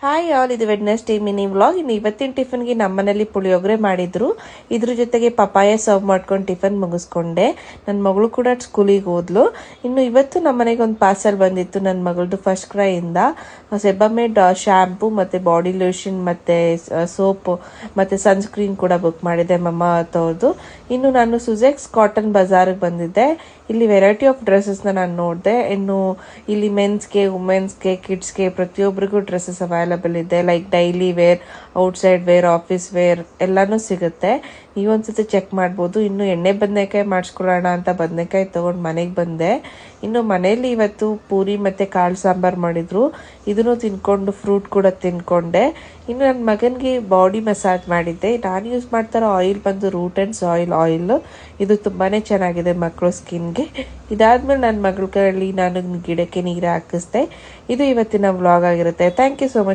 Hi all, ಇದು Wednesday mini vlog. ಇನ್ನು ಇವತ್ತಿನ ಟಿಫನ್ಗೆ ನಮ್ಮನೇಲಿ ಪುಳಿಯೋಗರೆ ಮಾಡಿದ್ರು. ಇದ್ರ ಜೊತೆಗೆ ಪಪಾಯ ಸರ್ವ್ ಮಾಡ್ಕೊಂಡು ಟಿಫನ್ ಮುಗಿಸ್ಕೊಂಡೆ. ನನ್ನ ಮಗಳು ಕೂಡ ಸ್ಕೂಲಿಗೆ ಹೋದ್ಲು. ಇನ್ನು ಇವತ್ತು ನಮ್ಮನೆಗೆ ಒಂದು ಪಾರ್ಸಲ್ ಬಂದಿತ್ತು ನನ್ನ ಮಗಳದು ಫಸ್ಟ್ ಕ್ರೈ ಇಂದ. ಸೆಬಮೆಡ್ ಶಾಂಪೂ ಮತ್ತೆ ಬಾಡಿ ಲೋಷನ್ ಮತ್ತೆ ಸೋಪ್ ಮತ್ತೆ ಸನ್ಸ್ಕ್ರೀನ್ ಕೂಡ ಬುಕ್ ಮಾಡಿದೆ ಮಮ್ಮ ಅವ್ರದ್ದು. ಇನ್ನು ನಾನು ಸುಜೆಕ್ಸ್ ಕಾಟನ್ ಬಜಾರ್ಗೆ ಬಂದಿದ್ದೆ. ಇಲ್ಲಿ ವೆರೈಟಿ ಆಫ್ ಡ್ರೆಸ್ಸಸ್ನ ನಾನು ನೋಡಿದೆ. ಇನ್ನು ಇಲ್ಲಿ ಮೆನ್ಸ್ಗೆ, ವುಮೆನ್ಸ್ಗೆ, ಕಿಡ್ಸ್ಗೆ ಪ್ರತಿಯೊಬ್ಬರಿಗೂ ಡ್ರೆಸ್ಸಸ್ ಅವೈಲಬಲ್ ಇದೆ. Like daily wear, outside wear, office wear ಎಲ್ಲಾನು ಸಿಗುತ್ತೆ. ನೀವೊಂದ್ಸತಿ ಚೆಕ್ ಮಾಡ್ಬೋದು. ಇನ್ನು ಎಣ್ಣೆ ಬದನೆಕಾಯಿ ಮಾಡಿಸ್ಕೊಳ್ಳೋಣ ಅಂತ ಬದನೆಕಾಯಿ ತೊಗೊಂಡು ಮನೆಗೆ ಬಂದೆ. ಇನ್ನು ಮನೆಯಲ್ಲಿ ಇವತ್ತು ಪೂರಿ ಮತ್ತು ಕಾಳು ಸಾಂಬಾರು ಮಾಡಿದ್ರು. ಇದನ್ನು ತಿನ್ಕೊಂಡು ಫ್ರೂಟ್ ಕೂಡ ತಿನ್ಕೊಂಡೆ. ಇನ್ನು ನನ್ನ ಮಗನಿಗೆ ಬಾಡಿ ಮಸಾಜ್ ಮಾಡಿದ್ದೆ. ನಾನು ಯೂಸ್ ಮಾಡ್ತಾರೋ ಆಯಿಲ್ ಬಂದು ರೂಟ್ ಆ್ಯಂಡ್ ಸಾಯಿಲ್ ಆಯಿಲ್. ಇದು ತುಂಬಾ ಚೆನ್ನಾಗಿದೆ ಮಕ್ಕಳು ಸ್ಕಿನ್ಗೆ. ಇದಾದ್ಮೇಲೆ ನನ್ನ ಮಗಳ ಕೈಯಲ್ಲಿ ನಾನು ಗಿಡಕ್ಕೆ ನೀರು ಹಾಕಿಸ್ದೆ. ಇದು ಇವತ್ತಿನ ವ್ಲಾಗ್ ಆಗಿರುತ್ತೆ. Thank you so much.